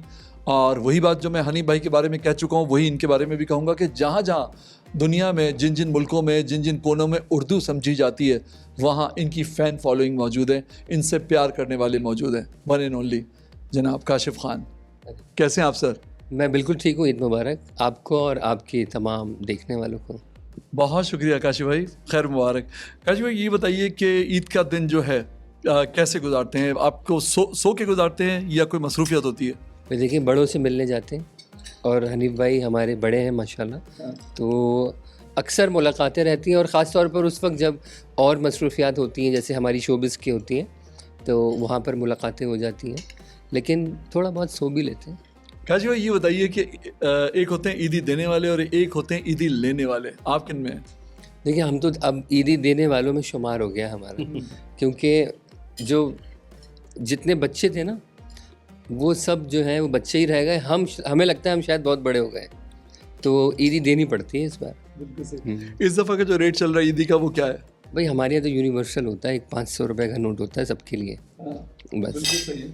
और वही बात जो मैं हनी भाई के बारे में कह चुका हूँ वही इनके बारे में भी कहूँगा कि जहाँ जहाँ दुनिया में, जिन जिन मुल्कों में, जिन जिन कोनों में उर्दू समझी जाती है, वहाँ इनकी फ़ैन फॉलोइंग मौजूद है, इनसे प्यार करने वाले मौजूद हैं। वन एंड ओनली जनाब काशिफ खान। कैसे हैं आप सर? मैं बिल्कुल ठीक हूँ। ईद मुबारक आपको और आपकी तमाम देखने वालों को। बहुत शुक्रिया काशिफ भाई, खैर मुबारक। काशिफ भाई ये बताइए कि ईद का दिन जो है कैसे गुजारते हैं? आपको सो के गुजारते हैं या कोई मसरूफियत होती है? तो देखिए, बड़ों से मिलने जाते हैं और हनीफ भाई हमारे बड़े हैं माशाल्लाह, तो अक्सर मुलाकातें रहती हैं, और ख़ास तौर पर उस वक्त जब और मसरूफियात होती हैं, जैसे हमारी शोबिस की होती हैं, तो वहाँ पर मुलाकातें हो जाती हैं, लेकिन थोड़ा बहुत सो भी लेते हैं। काशिफ भाई ये बताइए कि एक होते हैं ईदी देने वाले और एक होते हैं ईदी लेने वाले, आप किन में हैं? देखिए, हम तो अब ईदी देने वालों में शुमार हो गया हमारा, क्योंकि जो जितने बच्चे थे ना, वो सब जो हैं वो बच्चे ही रह गए। हमें लगता है हम शायद बहुत बड़े हो गए, तो ईदी देनी पड़ती है इस बार। बिल्कुल सही। इस दफ़ा का जो रेट चल रहा है ईदी का, वो क्या है? भाई हमारे यहाँ तो यूनिवर्सल होता है, एक 500 रुपये का नोट होता है सबके लिए, बस। सही है।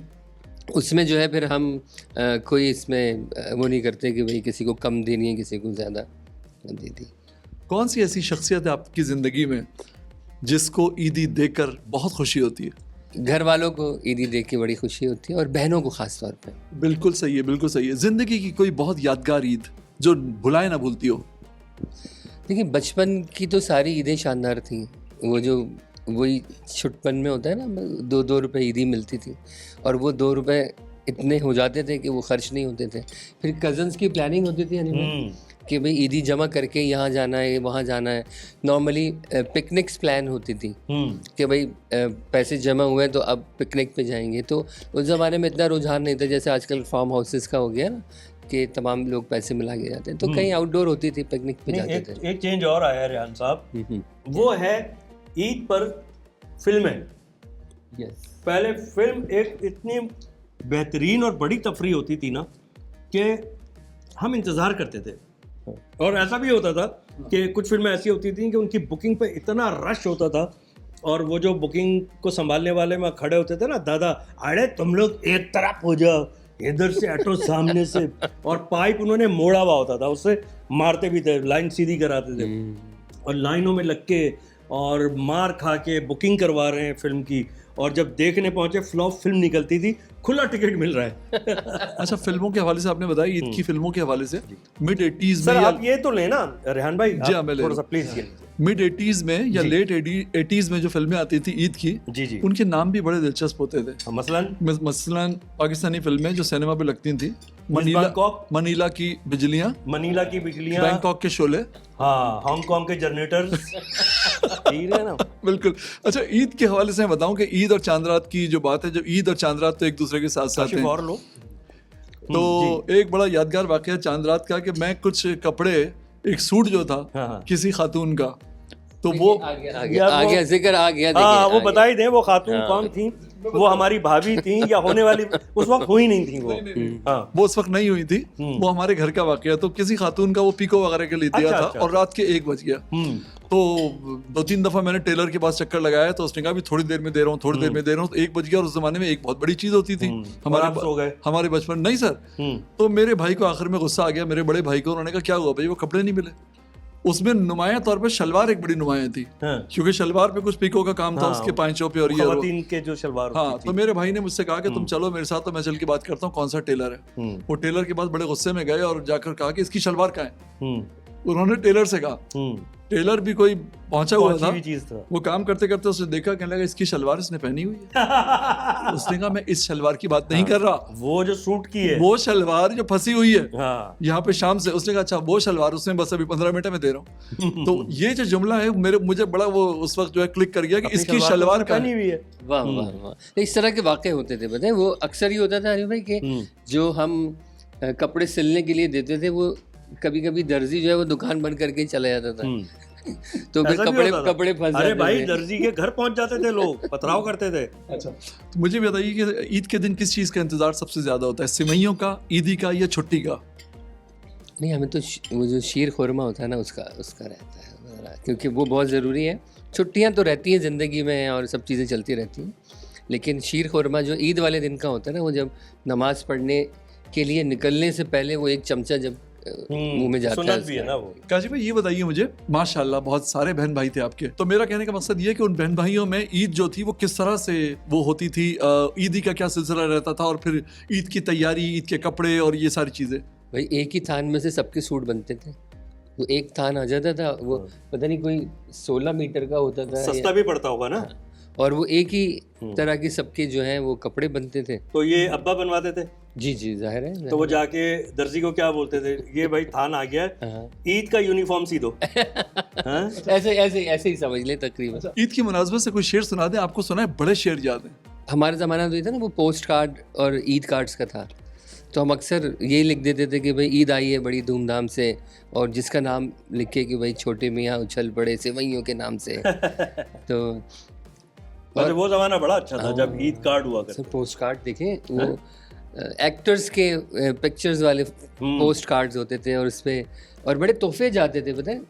उसमें जो है फिर हम कोई इसमें वो नहीं करते कि भाई किसी को कम देनी है, किसी को ज़्यादा दे दी। कौन सी ऐसी शख्सियत है आपकी ज़िंदगी में जिसको ईदी देकर बहुत खुशी होती है? घर वालों को ईदी देख के बड़ी खुशी होती है, और बहनों को ख़ास तौर पे। बिल्कुल सही है, बिल्कुल सही है। ज़िंदगी की कोई बहुत यादगार ईद जो भुलाए ना भूलती हो? देखिए, बचपन की तो सारी ईदें शानदार थी। वो जो वही छुटपन में होता है ना, 2-2 रुपये ईदी मिलती थी, और वो 2 रुपये इतने हो जाते थे कि वो खर्च नहीं होते थे। फिर कज़न्स की प्लानिंग होती थी कि भाई ईदी जमा करके यहाँ जाना है, वहाँ जाना है। नॉर्मली पिकनिक्स प्लान होती थी कि भाई पैसे जमा हुए तो अब पिकनिक पे जाएंगे। तो उस ज़माने में इतना रुझान नहीं था जैसे आजकल फार्म हाउसेस का हो गया ना, कि तमाम लोग पैसे मिला के जाते हैं। तो कहीं आउटडोर होती थी, पिकनिक पे जाते थे। एक चेंज और आया है रेहान साहब, वो है ईद पर फिल्में। यस, पहले फिल्म एक इतनी बेहतरीन और बड़ी तफरी होती थी ना कि हम इंतज़ार करते थे, और ऐसा भी होता था कि कुछ फिल्में ऐसी होती थी कि उनकी बुकिंग पे इतना रश होता था, और वो जो बुकिंग को संभालने वाले में खड़े होते थे ना, दादा अरे तुम लोग एक तरफ हो जाओ, इधर से हटो सामने से, और पाइप उन्होंने मोड़ा हुआ होता था, उससे मारते भी थे, लाइन सीधी कराते थे, और लाइनों में लग के और मार खा के बुकिंग करवा रहे हैं फिल्म की, और जब देखने पहुंचे फ्लॉप फिल्म निकलती थी, खुला टिकट मिल रहा है। अच्छा, फिल्मों के हवाले से आपने बताया, ईद की फिल्मों के हवाले से मिड 80s सर में आप ये तो लेना रेहान भाई, जी हाँ, मैं ले थोड़ा सा प्लीज ये मिड 80s में या लेट 80s में जो फिल्में आती थी ईद की, जी जी। उनके नाम भी बड़े दिलचस्प होते थे। मसलन मसलन पाकिस्तानी फिल्में जो सिनेमा पे लगती थी, बैंकॉक, मनीला की बिजलियां, मनीला की बिजलियां, बैंकॉक के शोले, हाँ, हांगकांग के जनरेटर्स, ठीक है ना। बिल्कुल। अच्छा, ईद के हवाले से मैं बताऊं कि ईद और चांद रात की जो बात है, जो ईद और चांद रात तो एक दूसरे के साथ साथ काशिफ हैं। और लो। तो एक बड़ा यादगार वाकया चांद रात का कि मैं कुछ कपड़े, एक सूट जो था हाँ। किसी खातून का, तो वो आ गया जिक्र आ गया। हाँ, वो बता ही दें वो खातून कौन थी। वो हमारी भाभी थी या होने वाली, उस वक्त हुई नहीं थी वो। हाँ, वो उस वक्त नहीं हुई थी, वो हमारे घर का वाकया। तो किसी खातून का वो पीको वगैरह के लिए दिया था, और रात के 1 बज गया। तो 2-3 दफा मैंने टेलर के पास चक्कर लगाया, तो उसने कहा भी थोड़ी देर में दे रहा हूँ, थोड़ी देर में दे रहा हूँ। तो 1 बज गया, और उस जमाने में एक बहुत बड़ी चीज होती थी हमारे बचपन। नहीं सर, तो मेरे भाई को आखिर में गुस्सा आ गया, मेरे बड़े भाई को। उन्होंने कहा क्या हुआ भाई, वो कपड़े नहीं मिले। उसमें नुमाया तौर पे शलवार एक बड़ी नुमाया थी, क्योंकि शलवार पे कुछ पीको का काम था, उसके पांचों पे, और ये खवातीन के जो शलवार हाँ। तो मेरे भाई ने मुझसे कहा कि तुम चलो मेरे साथ, तो मैं चल के बात करता हूँ कौन सा टेलर है। वो टेलर के पास बड़े गुस्से में गए और जाकर कहा कि इसकी शलवार कहाँ है। उन्होंने टेलर से कहा, टेलर भी कोई पहुंचा हुआ था, वो काम करते करते उसने देखा, कहने लगा इसकी शलवार इसने पहनी हुई है। उसने कहा मैं इस शलवार की बात नहीं कर रहा, वो जो सूट की है, वो शलवार जो फंसी हुई है यहाँ पे शाम से। उसने कहा अच्छा वो शलवार, उसने बस अभी 15 मिनट में दे रहा हूँ। तो ये जो जुमला है मुझे बड़ा वो उस वक्त जो है क्लिक कर गया कि इसकी शलवार पहनी हुई है। वाह वाह वाह। इस तरह के वाक़े होते थे, पता है। वो अक्सर ही होता था हरी भाई कि जो हम कपड़े सिलने के लिए देते थे, वो कभी कभी दर्जी जो है वो दुकान बंद करके ही चला जाता था। तो फिर कपड़े फंस जाते थे। भाई दर्जी के घर पहुंच जाते थे लोग, पथराव करते थे। अच्छा, तो मुझे बताइए कि ईद के दिन किस चीज का इंतजार सबसे ज्यादा होता है, सिवैयों का, ईदी का, या छुट्टी का? नहीं, हमें तो वो जो शीर खुरमा होता है ना, उसका रहता है, क्योंकि वो बहुत ज़रूरी है। छुट्टियां तो रहती हैं ज़िंदगी में और सब चीज़ें चलती रहती हैं, लेकिन शीर खुरमा जो ईद वाले दिन का होता है ना, वो जब नमाज पढ़ने के लिए निकलने से पहले वो एक चमचा जब मुंह में जाता है, भी है ना वो। काजी भाई ये बताइए मुझे, माशाल्लाह बहुत सारे बहन भाई थे आपके, तो मेरा कहने का मकसद ये है कि उन बहन भाइयों में ईद जो थी वो किस तरह से वो होती थी, ईदी का क्या सिलसिला रहता था, और फिर ईद की तैयारी, ईद के कपड़े और ये सारी चीजें? भाई एक ही थान में से सबके सूट बनते थे। वो एक थान आ जाता था, वो पता नहीं कोई 16 मीटर का होता था, सस्ता भी पड़ता होगा ना, और वो एक ही तरह के सबके जो है वो कपड़े बनते थे। तो ये अब्बा बनवाते थे? जी जी, जाहिर है। तो वो जाके दर्जी को क्या बोलते थे, ये भाई थान आ गया, ईद का यूनिफॉर्म सी दो। ऐसे ही समझ ले तकरीबन। ईद की मुनासबत से कोई शेर सुना दे, आपको सुना है बड़े शेर याद हैं? हमारे ज़माना तो ये था ना, वो पोस्ट कार्ड और ईद कार्ड्स का था, तो हम अक्सर यही लिख देते थे कि भाई ईद आई है बड़ी धूमधाम से, और जिसका नाम लिखे कि भाई छोटे मियाँ उछल पड़े सेवैयों के नाम से। तो और वो ज़माना बड़ा अच्छा था जब ईद कार्ड हुआ करते। पोस्ट कार्ड देखे, वो एक्टर्स के पिक्चर्स वाले पोस्ट कार्ड्स होते थे, और उस पे और बड़े तोहफे जाते थे, पता है।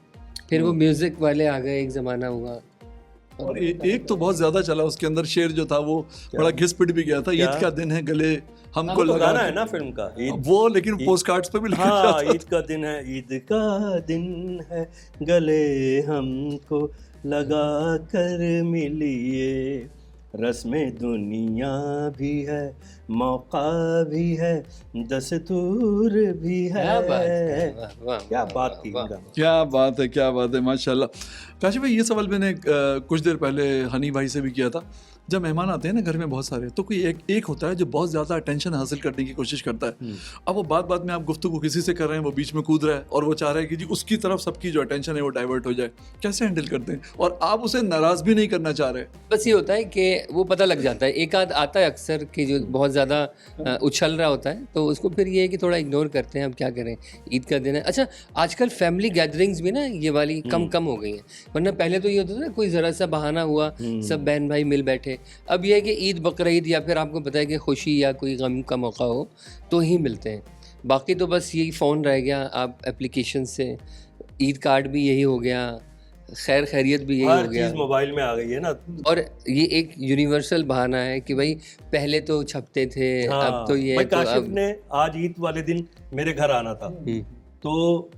फिर वो म्यूजिक वाले आ गए, एक ज़माना हुआ, और एक तो बहुत ज्यादा चला, उसके अंदर शेर जो था वो बड़ा घिस पिट भी गया था, ईद का दिन है गले हमको तो गाना है ना फिल्म का वो, लेकिन पोस्ट कार्ड्स पे भी लिखा हाँ, ईद का दिन है, ईद का दिन है, गले हमको लगा कर मिलिए, रस्में दुनिया भी है, मौका भी है, दस्तूर भी है। क्या बात थी, क्या बात है, क्या बात है, माशाल्लाह। काशिफ भाई ये सवाल मैंने कुछ देर पहले हनी भाई से भी किया था। जब मेहमान आते हैं ना घर में बहुत सारे, तो कोई एक होता है जो बहुत ज़्यादा अटेंशन हासिल करने की कोशिश करता है। अब वो बात में आप गुफ्तगू किसी से कर रहे हैं, वो बीच में कूद रहा है और वो चाह रहा है कि जी उसकी तरफ सबकी जो अटेंशन है वो डाइवर्ट हो जाए। कैसे हैंडल करते हैं? और आप उसे नाराज़ भी नहीं करना चाह रहे। बस ये होता है कि वो पता लग जाता है, एक आध आता है अक्सर कि जो बहुत ज़्यादा उछल रहा होता है, तो उसको फिर ये है कि थोड़ा इग्नोर करते हैं। अब क्या करें, ईद का दिन है। अच्छा, आजकल फैमिली गैदरिंग्स भी ना ये वाली कम हो गई हैं, वरना पहले तो ये होता था ना, कोई ज़रा सा बहाना हुआ, सब बहन भाई मिल बैठे। अब ये है कि ईद बकरीद या फिर आपको पता है कि खुशी या कोई गम का मौका हो तो ही मिलते हैं, बाकी तो बस यही फ़ोन रह गया, आप एप्लीकेशन से, ईद कार्ड भी यही हो गया, खैर खैरियत भी यही हो गया, चीज़ मोबाइल में आ गई है ना। और ये एक यूनिवर्सल बहाना है कि भाई पहले तो छपते थे, हाँ, अब तो ये भाई तो काशिफ अब ने आज ईद वाले दिन मेरे घर आना था, तो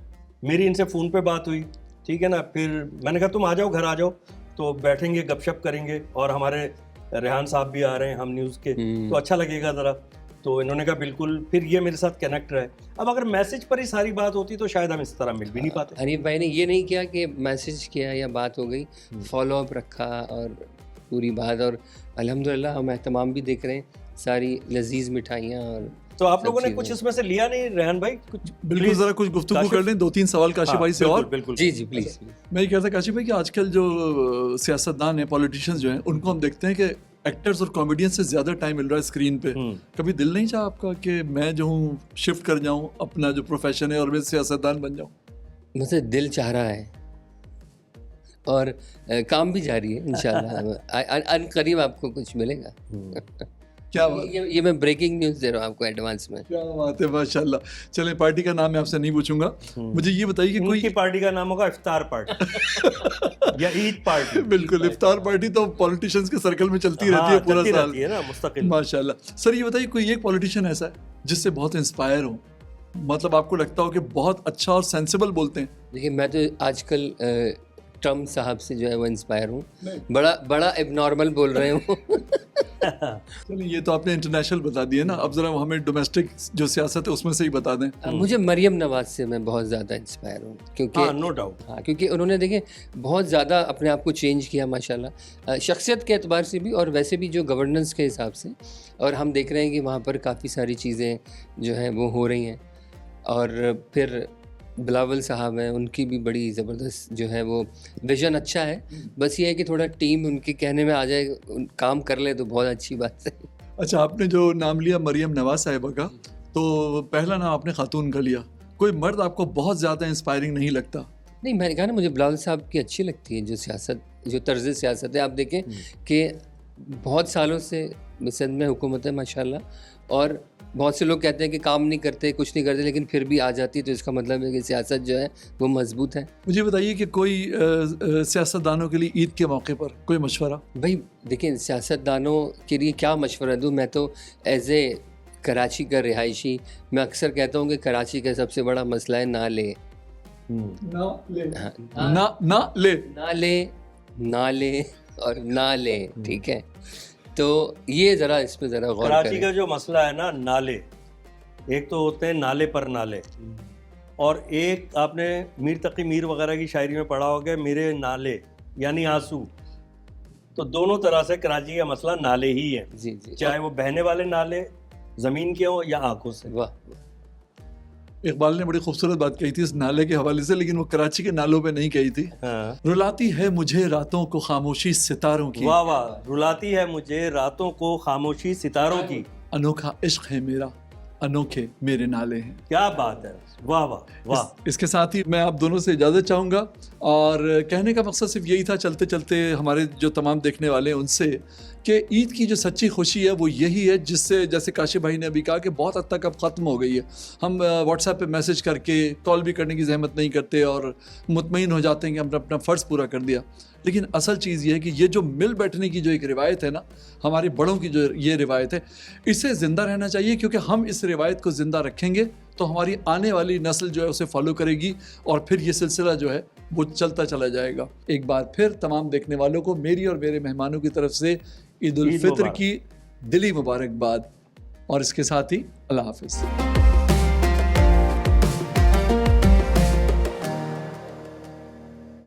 मेरी इनसे फ़ोन पे बात हुई, ठीक है ना। फिर मैंने कहा तुम आ जाओ, घर आ जाओ, तो बैठेंगे, गपशप करेंगे, और हमारे रेहान साहब भी आ रहे हैं, हम न्यूज़ के, तो अच्छा लगेगा ज़रा। तो इन्होंने कहा बिल्कुल, फिर ये मेरे साथ कनेक्ट रहे। अब अगर मैसेज पर ही सारी बात होती तो शायद हम इस तरह मिल भी नहीं पाते। हनीफ भाई ने ये नहीं किया कि मैसेज किया या बात हो गई, फॉलो अप रखा और पूरी बात, और अल्हम्दुलिल्लाह हम एहतमाम भी देख रहे हैं, सारी लजीज मिठाइयाँ। और तो आप सब लोगों ने चीज़ें। कुछ इसमें से लिया नहीं रेहान भाई? कुछ बिल्कुल, please? जरा कुछ गुफ्तगू काशिफ? कर लें, 2-3 सवाल काशिफ हाँ, भाई से बिल्कुल, और। बिल्कुल जी जी प्लीज़। मैं ये कहता काशिफ भाई कि आजकल जो सियासतदान हैं, पॉलिटिशियंस जो हैं, उनको हम देखते हैं कि एक्टर्स और कॉमेडियन से ज़्यादा टाइम मिल रहा है स्क्रीन पे। कभी दिल नहीं चाहा आपका कि मैं जो हूँ शिफ्ट कर जाऊँ अपना जो प्रोफेशन है और मैं सियासतदान बन जाऊँ? मुझे दिल चाह रहा है और काम भी जारी है इंशाल्लाह। अन करीब आपको कुछ मिलेगा। क्या बात, ये मैं ब्रेकिंग न्यूज़ दे रहा हूँ आपको एडवांस में। क्या बात है, माशाल्लाह। चलें, पार्टी का नाम मैं आपसे नहीं पूछूंगा, मुझे ये बताइए कि उनकी कोई पार्टी का नाम होगा इफ्तार पार्टी या ईद पार्टी। बिल्कुल, इफ्तार पार्टी तो पॉलिटिशियंस के सर्कल में चलती रहती है पूरा चलती साल। रहती है ना मुस्तकिल। माशाल्लाह। सर ये बताइए, कोई एक पॉलिटिशियन ऐसा है जिससे बहुत इंस्पायर हो, मतलब आपको लगता हो कि बहुत अच्छा और सेंसिबल बोलते हैं? देखिए मैं तो आजकल ट्रम्प साहब से जो है वो इंस्पायर हूँ। बड़ा एबनॉर्मल बोल रहे हूँ। चलिए, ये तो आपने इंटरनेशनल बता दिया ना, अब जरा हमें डोमेस्टिक जो सियासत है उसमें से ही बता दें। मुझे मरियम नवाज से मैं बहुत ज़्यादा इंस्पायर हूँ, क्योंकि हाँ, नो डाउट। हाँ, क्योंकि उन्होंने देखिए बहुत ज़्यादा अपने आप को चेंज किया माशाल्लाह, शख्सियत के एतबार से भी और वैसे भी जो गवर्नेंस के हिसाब से। और हम देख रहे हैं कि वहाँ पर काफ़ी सारी चीज़ें जो हैं वो हो रही हैं। और फिर बिलावल साहब हैं, उनकी भी बड़ी ज़बरदस्त जो है वो विज़न अच्छा है। बस ये है कि थोड़ा टीम उनके कहने में आ जाए, काम कर ले तो बहुत अच्छी बात है। अच्छा, आपने जो नाम लिया मरियम नवाज साहिबा का, तो पहला नाम आपने खातून का लिया, कोई मर्द आपको बहुत ज़्यादा इंस्पायरिंग नहीं लगता? नहीं, मैंने कहा ना मुझे बिलावल साहब की अच्छी लगती है जो सियासत, जो तर्ज सियासत है। आप देखें कि बहुत सालों से सिंध में हुकूमत है माशाल्लाह, और बहुत से लोग कहते हैं कि काम नहीं करते, कुछ नहीं करते, लेकिन फिर भी आ जाती है, तो इसका मतलब है कि सियासत जो है वो मजबूत है। मुझे बताइए कि कोई सियासतदानों के लिए ईद के मौके पर कोई मशवरा? भाई देखिए, सियासतदानों के लिए क्या मशवरा दूँ मैं, तो एज ए कराची का रिहायशी मैं अक्सर कहता हूँ कि कराची का सबसे बड़ा मसला है नाले। ना ले, हाँ, ना ले, नाले और नाले, ठीक है। तो ये ज़रा इस पे ज़रा गौर कराची करें। का जो मसला है ना, नाले, एक तो होते हैं नाले पर नाले, और एक आपने मीर तकी मीर वगैरह की शायरी में पढ़ा होगा, मेरे नाले यानी आंसू। तो दोनों तरह से कराची का मसला नाले ही है, जी जी, चाहे वो बहने वाले नाले ज़मीन के हों या आंखों से। वाह। इकबाल ने बड़ी खूबसूरत बात कही थी इस नाले के हवाले से, लेकिन वो कराची के नालों पे नहीं कही थी। हाँ। रुलाती है मुझे रातों को खामोशी सितारों की, वाह वाह, रुलाती है मुझे रातों को खामोशी सितारों की, अनोखा इश्क है मेरा, अनोखे मेरे नाले हैं। क्या बात है, वाह वाह वाह। इसके साथ ही मैं आप दोनों से इजाज़त चाहूँगा, और कहने का मकसद सिर्फ यही था चलते चलते हमारे जो तमाम देखने वाले हैं उनसे, कि ईद की जो सच्ची खुशी है वो यही है जिससे, जैसे काशिफ भाई ने अभी कहा कि बहुत हद तक अब ख़त्म हो गई है। हम व्हाट्सएप पे मैसेज करके कॉल भी करने की जहमत नहीं करते और मुतमईन हो जाते हैं कि हमने अपना फ़र्ज़ पूरा कर दिया। लेकिन असल चीज़ ये है कि ये जो मिल बैठने की जो एक रिवायत है ना, हमारे बड़ों की जो ये रिवायत है, इसे ज़िंदा रहना चाहिए, क्योंकि हम इस रिवायत को ज़िंदा रखेंगे तो हमारी आने वाली नस्ल जो है उसे फॉलो करेगी, और फिर ये सिलसिला जो है वो चलता चला जाएगा। एक बार फिर तमाम देखने वालों को मेरी और मेरे मेहमानों की तरफ से ईद उल फित्र की दिली मुबारकबाद, और इसके साथ ही अल्लाह हाफ़िज़।